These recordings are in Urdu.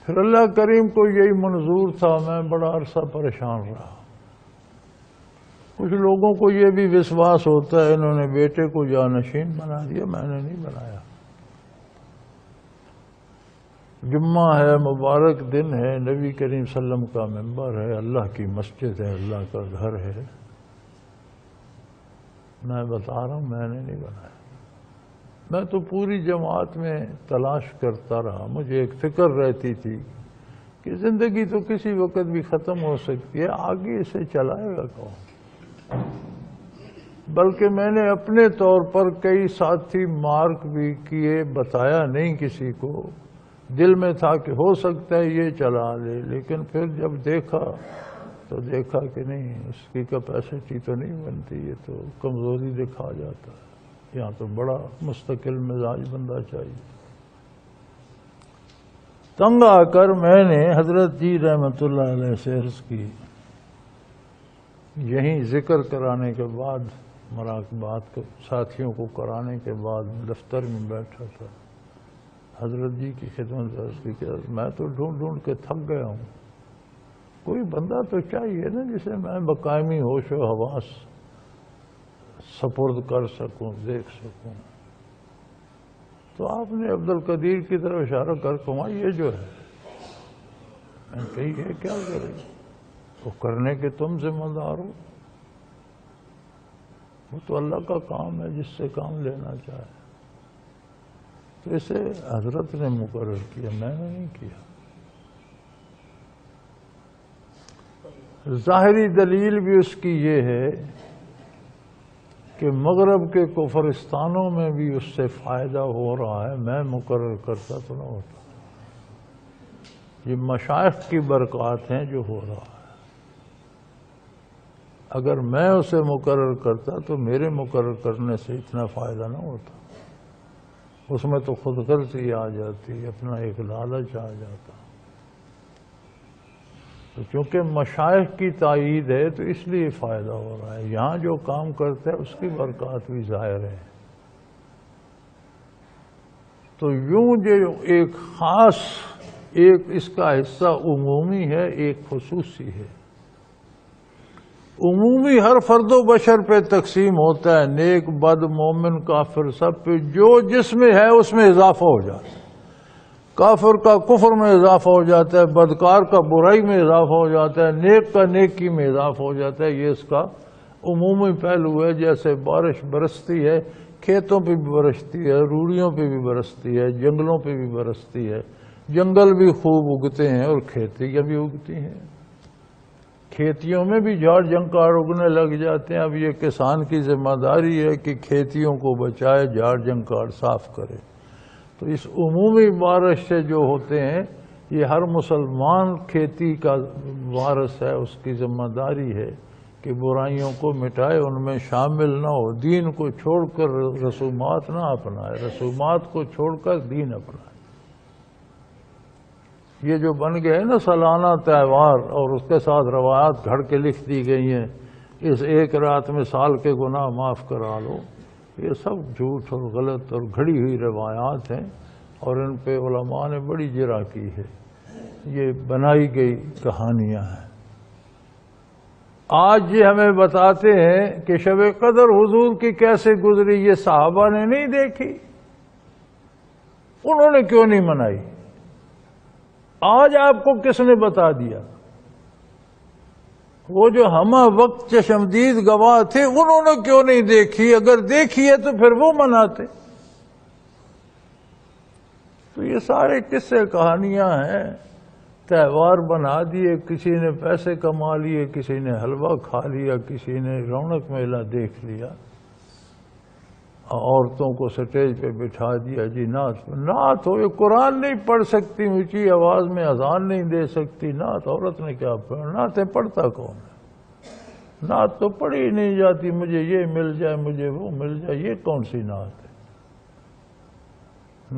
پھر اللہ کریم کو یہی منظور تھا، میں بڑا عرصہ پریشان رہا۔ کچھ لوگوں کو یہ بھی وشواس ہوتا ہے انہوں نے بیٹے کو جانشین بنا دیا، میں نے نہیں بنایا۔ جمعہ ہے، مبارک دن ہے، نبی کریم صلی اللہ علیہ وسلم کا منبر ہے، اللہ کی مسجد ہے، اللہ کا گھر ہے، میں بتا رہا ہوں میں نے نہیں بنایا۔ میں تو پوری جماعت میں تلاش کرتا رہا، مجھے ایک فکر رہتی تھی کہ زندگی تو کسی وقت بھی ختم ہو سکتی ہے، آگے اسے چلائے گا کون؟ بلکہ میں نے اپنے طور پر کئی ساتھی مارک بھی کیے، بتایا نہیں کسی کو، دل میں تھا کہ ہو سکتا ہے یہ چلا لے، لیکن پھر جب دیکھا تو دیکھا کہ نہیں، اس کی کیپیسٹی تو نہیں بنتی، یہ تو کمزوری دکھا جاتا ہے، یہاں تو بڑا مستقل مزاج بندہ چاہیے۔ تنگ آ کر میں نے حضرت جی رحمت اللہ علیہ سے عرض کی، یہیں ذکر کرانے کے بعد، مراقبات کو ساتھیوں کو کرانے کے بعد دفتر میں بیٹھا تھا، حضرت جی کی خدمت عرض کی کہ میں تو ڈھونڈ ڈھونڈ کے تھک گیا ہوں، کوئی بندہ تو چاہیے نا جسے میں بقائمی ہوش و حواس سپرد کر سکوں، دیکھ سکوں۔ تو آپ نے عبدالقدیر کی طرف اشارہ کر کہا یہ جو ہے، میں نے کہی یہ کیا کرے گا؟ وہ کرنے کے تم ذمہ دار ہو، وہ تو اللہ کا کام ہے جس سے کام لینا چاہے۔ تو اسے حضرت نے مقرر کیا، میں نے نہیں کیا۔ ظاہری دلیل بھی اس کی یہ ہے کہ مغرب کے کفرستانوں میں بھی اس سے فائدہ ہو رہا ہے، میں مقرر کرتا تو نہ ہوتا۔ یہ مشائخ کی برکات ہیں جو ہو رہا ہے، اگر میں اسے مقرر کرتا تو میرے مقرر کرنے سے اتنا فائدہ نہ ہوتا، اس میں تو خود غرضی آ جاتی، اپنا ایک لالچ آ جاتا۔ تو چونکہ مشائخ کی تائید ہے تو اس لیے فائدہ ہو رہا ہے، یہاں جو کام کرتا ہے اس کی برکات بھی ظاہر ہے۔ تو یوں جو ایک خاص، ایک اس کا حصہ عمومی ہے، ایک خصوصی ہے۔ عمومی ہر فرد و بشر پہ تقسیم ہوتا ہے، نیک بد مومن کافر سب پہ، جو جس میں ہے اس میں اضافہ ہو جاتا ہے۔ کافر کا کفر میں اضافہ ہو جاتا ہے، بدکار کا برائی میں اضافہ ہو جاتا ہے، نیک کا نیکی میں اضافہ ہو جاتا ہے۔ یہ اس کا عمومی پہلو ہے۔ جیسے بارش برستی ہے، کھیتوں پہ بھی برستی ہے، روڑیوں پہ بھی برستی ہے، جنگلوں پہ بھی برستی ہے، جنگل بھی خوب اگتے ہیں اور کھیتیاں بھی اگتی ہیں، کھیتیوں میں بھی جھاڑ جھنکار اگنے لگ جاتے ہیں۔ اب یہ کسان کی ذمہ داری ہے کہ کھیتیوں کو بچائے، جھاڑ جھنکار صاف کرے۔ تو اس عمومی بارش سے جو ہوتے ہیں، یہ ہر مسلمان کھیتی کا وارث ہے، اس کی ذمہ داری ہے کہ برائیوں کو مٹائے، ان میں شامل نہ ہو، دین کو چھوڑ کر رسومات نہ اپنائے، رسومات کو چھوڑ کر دین اپنائے۔ یہ جو بن گئے نا سالانہ تہوار، اور اس کے ساتھ روایات گھڑ کے لکھ دی گئی ہیں، اس ایک رات میں سال کے گناہ معاف کرا لو، یہ سب جھوٹ اور غلط اور گھڑی ہوئی روایات ہیں، اور ان پہ علماء نے بڑی جرح کی ہے، یہ بنائی گئی کہانیاں ہیں۔ آج یہ ہمیں بتاتے ہیں کہ شب قدر حضور کی کیسے گزری، یہ صحابہ نے نہیں دیکھی، انہوں نے کیوں نہیں منائی؟ آج آپ کو کس نے بتا دیا؟ وہ جو ہمہ وقت چشمدید گواہ تھے انہوں نے کیوں نہیں دیکھی؟ اگر دیکھی ہے تو پھر وہ مناتے۔ تو یہ سارے قصے کہانیاں ہیں، تہوار بنا دیے، کسی نے پیسے کما لیے، کسی نے حلوہ کھا لیا، کسی نے رونق میلہ دیکھ لیا، عورتوں کو سٹیج پہ بٹھا دیا، جی نعت ہو، یہ قرآن نہیں پڑھ سکتی، اونچی آواز میں اذان نہیں دے سکتی، نعت عورت نے کیا پڑھا؟ نعتیں پڑھتا کون ہے؟ نعت تو پڑھی نہیں جاتی، مجھے یہ مل جائے، مجھے وہ مل جائے، یہ کون سی نعت ہے؟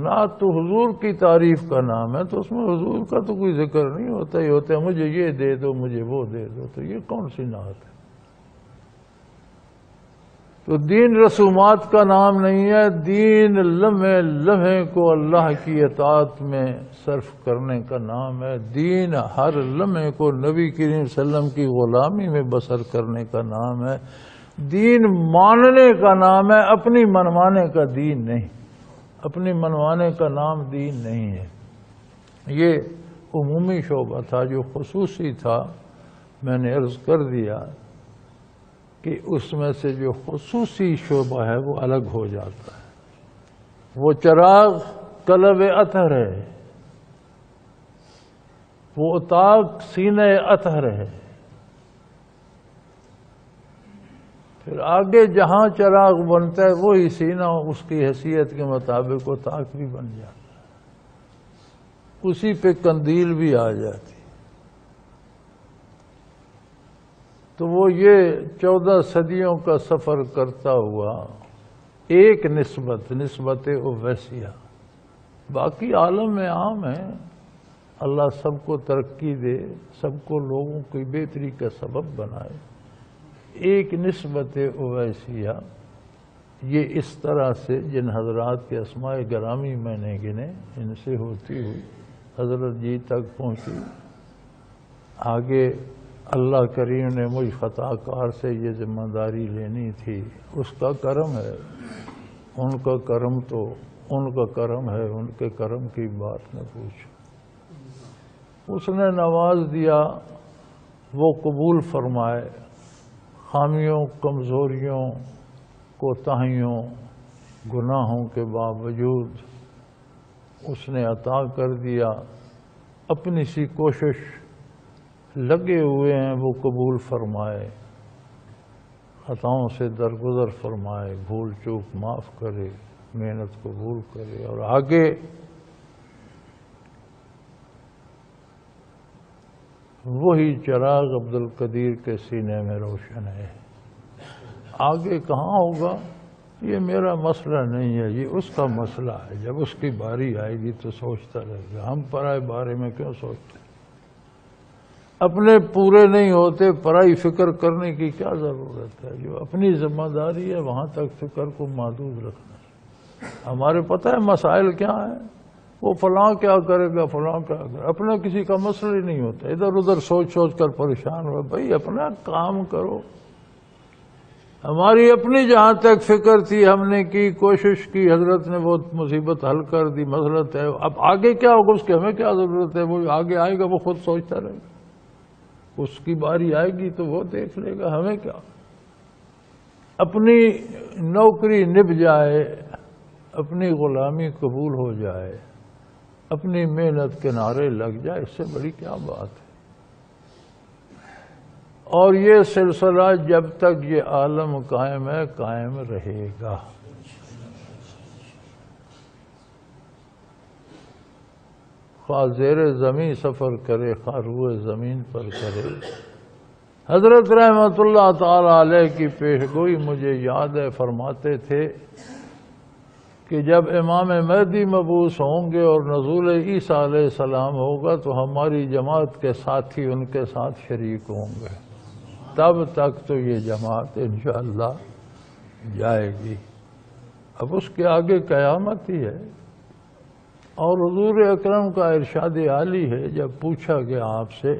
نعت تو حضور کی تعریف کا نام ہے، تو اس میں حضور کا تو کوئی ذکر نہیں ہوتا، یہ ہوتا ہے مجھے یہ دے دو، مجھے وہ دے دو، تو یہ کون سی نعت ہے؟ تو دین رسومات کا نام نہیں ہے، دین لمحے لمحے کو اللہ کی اطاعت میں صرف کرنے کا نام ہے، دین ہر لمحے کو نبی کریم صلی اللہ علیہ وسلم کی غلامی میں بسر کرنے کا نام ہے، دین ماننے کا نام ہے، اپنی منوانے کا دین نہیں، اپنی منوانے کا نام دین نہیں ہے۔ یہ عمومی شعبہ تھا، جو خصوصی تھا میں نے عرض کر دیا کہ اس میں سے جو خصوصی شعبہ ہے وہ الگ ہو جاتا ہے۔ وہ چراغ قلب اطہر ہے، وہ اتاق سینہ اطہر ہے، پھر آگے جہاں چراغ بنتا ہے وہی سینہ اس کی حیثیت کے مطابق اتاق بھی بن جاتا ہے، اسی پہ قندیل بھی آ جاتی۔ تو وہ یہ 14 صدیوں کا سفر کرتا ہوا ایک نسبت اویسیہ، باقی عالم میں عام ہے، اللہ سب کو ترقی دے، سب کو لوگوں کی بہتری کا سبب بنائے، ایک نسبت اویسیہ یہ اس طرح سے جن حضرات کے اسماء گرامی میں نے گنے، ان سے ہوتی ہوئی حضرت جی تک پہنچی۔ آگے اللہ کریم نے مجھ خطا کار سے یہ ذمہ داری لینی تھی، اس کا کرم ہے، ان کا کرم تو ان کا کرم ہے، ان کے کرم کی بات نہ پوچھو۔ اس نے نواز دیا، وہ قبول فرمائے، خامیوں، کمزوریوں، کوتاہیوں، گناہوں کے باوجود اس نے عطا کر دیا، اپنی سی کوشش لگے ہوئے ہیں وہ قبول فرمائے، خطاؤں سے درگزر فرمائے، بھول چوک معاف کرے، محنت قبول کرے، اور آگے وہی چراغ عبد القدیر کے سینے میں روشن ہے۔ آگے کہاں ہوگا یہ میرا مسئلہ نہیں ہے، یہ اس کا مسئلہ ہے، جب اس کی باری آئے گی تو سوچتا رہے گا، ہم پرائے بارے میں کیوں سوچتے؟ اپنے پورے نہیں ہوتے، پرائی فکر کرنے کی کیا ضرورت ہے؟ جو اپنی ذمہ داری ہے وہاں تک فکر کو محدود رکھنا۔ ہمارے پتہ ہے مسائل کیا ہیں، وہ فلاں کیا کرے گا، فلاں کیا کرے گا، اپنا کسی کا مسئلہ ہی نہیں ہوتا، ادھر ادھر سوچ سوچ کر پریشان ہو۔ بھائی اپنا کام کرو، ہماری اپنی جہاں تک فکر تھی ہم نے کی، کوشش کی، حضرت نے وہ مصیبت حل کر دی، مسئلہ ہے، اب آگے کیا ہوگا اس کی ہمیں کیا ضرورت ہے؟ وہ آگے آئے گا وہ خود سوچتا رہے گا، اس کی باری آئے گی تو وہ دیکھ لے گا، ہمیں کیا؟ اپنی نوکری نبھ جائے، اپنی غلامی قبول ہو جائے، اپنی محنت کنارے لگ جائے، اس سے بڑی کیا بات ہے؟ اور یہ سلسلہ جب تک یہ عالم قائم ہے قائم رہے گا۔ خواہ زیر زمین سفر کرے، خواہ روئے زمین پر کرے۔ حضرت رحمت اللہ تعالی علیہ کی پیشگوئی مجھے یاد ہے، فرماتے تھے کہ جب امام مہدی مبعوث ہوں گے اور نزول عیسیٰ علیہ السلام ہوگا تو ہماری جماعت کے ساتھی ان کے ساتھ شریک ہوں گے، تب تک تو یہ جماعت انشاءاللہ جائے گی۔ اب اس کے آگے قیامت ہی ہے۔ اور حضور اکرم کا ارشاد عالی ہے، جب پوچھا گیا آپ سے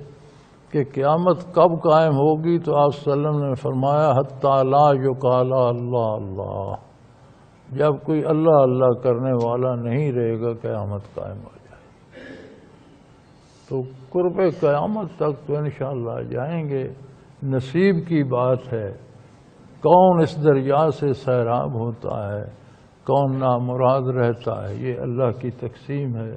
کہ قیامت کب قائم ہوگی تو آپ صلی اللہ علیہ وسلم نے فرمایا حتی لا یقال اللہ اللہ، جب کوئی اللہ اللہ کرنے والا نہیں رہے گا قیامت قائم ہو جائے گی۔ تو قرب قیامت تک تو انشاءاللہ جائیں گے، نصیب کی بات ہے، کون اس دریا سے سیراب ہوتا ہے، کون نامراد رہتا ہے، یہ اللہ کی تقسیم ہے،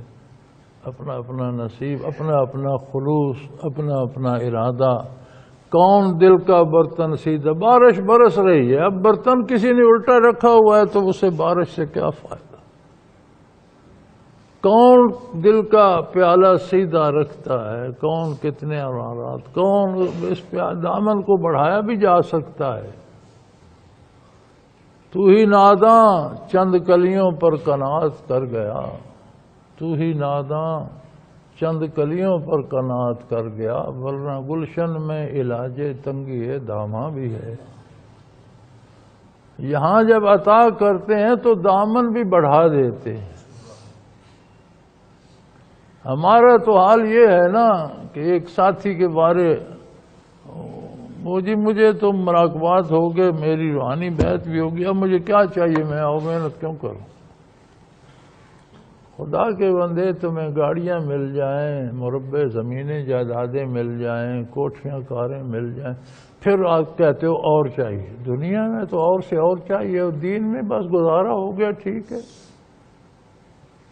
اپنا اپنا نصیب، اپنا اپنا خلوص، اپنا اپنا ارادہ، کون دل کا برتن سیدھا۔ بارش برس رہی ہے، اب برتن کسی نے الٹا رکھا ہوا ہے تو اسے بارش سے کیا فائدہ؟ کون دل کا پیالہ سیدھا رکھتا ہے، کون کتنے امارات، کون اس دامن کو بڑھایا بھی جا سکتا ہے۔ تو ہی ناداں چند کلیوں پر قناعت کر گیا، تو ہی ناداں چند کلیوں پر قناعت کر گیا، ورنہ گلشن میں علاج تنگی داماں بھی ہے۔ یہاں جب عطا کرتے ہیں تو دامن بھی بڑھا دیتے ہیں۔ ہمارا تو حال یہ ہے نا کہ ایک ساتھی کے بارے وہ جی مجھے تو مراقبات ہو گئے، میری روحانی بیعت بھی ہوگی، اب مجھے کیا چاہیے، میں محنت کیوں کروں؟ خدا کے بندے تمہیں گاڑیاں مل جائیں، مربع زمینیں جائیدادیں مل جائیں، کوٹھیاں کاریں مل جائیں، پھر آپ کہتے ہو اور چاہیے۔ دنیا میں تو اور سے اور چاہیے، اور دین میں بس گزارا ہو گیا، ٹھیک ہے۔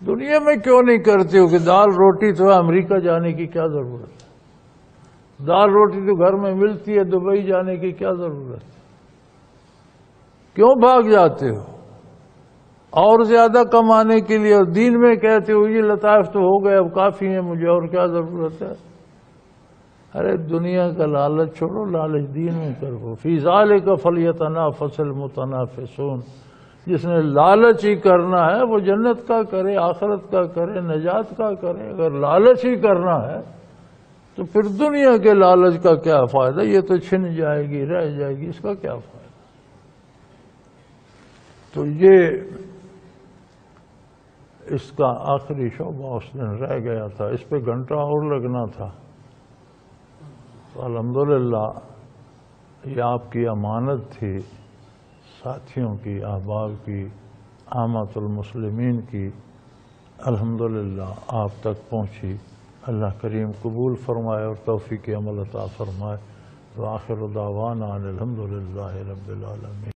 دنیا میں کیوں نہیں کرتے ہو کہ دال روٹی تو امریکہ جانے کی کیا ضرورت ہے؟ دال روٹی تو گھر میں ملتی ہے، دبئی جانے کی کیا ضرورت ہے؟ کیوں بھاگ جاتے ہو اور زیادہ کمانے کے لیے؟ اور دین میں کہتے ہو یہ لطائف تو ہو گئے، اب کافی ہیں، مجھے اور کیا ضرورت ہے؟ ارے دنیا کا لالچ چھوڑو، لالچ دین میں کرو۔ فی ذالک فلیتنافس المتنافسون۔ جس نے لالچ ہی کرنا ہے وہ جنت کا کرے، آخرت کا کرے، نجات کا کرے۔ اگر لالچ ہی کرنا ہے تو پھر دنیا کے لالچ کا کیا فائدہ؟ یہ تو چھن جائے گی، رہ جائے گی، اس کا کیا فائدہ؟ تو یہ اس کا آخری شعبہ اس دن رہ گیا تھا، اس پہ گھنٹہ اور لگنا تھا۔ تو الحمدللہ یہ آپ کی امانت تھی، ساتھیوں کی، احباب کی، عامۃ المسلمین کی، الحمدللہ آپ تک پہنچی۔ اللہ کریم قبول فرمائے اور توفیق عمل عطا فرمائے۔ وآخر دعوانا ان الحمدللہ رب العالمین۔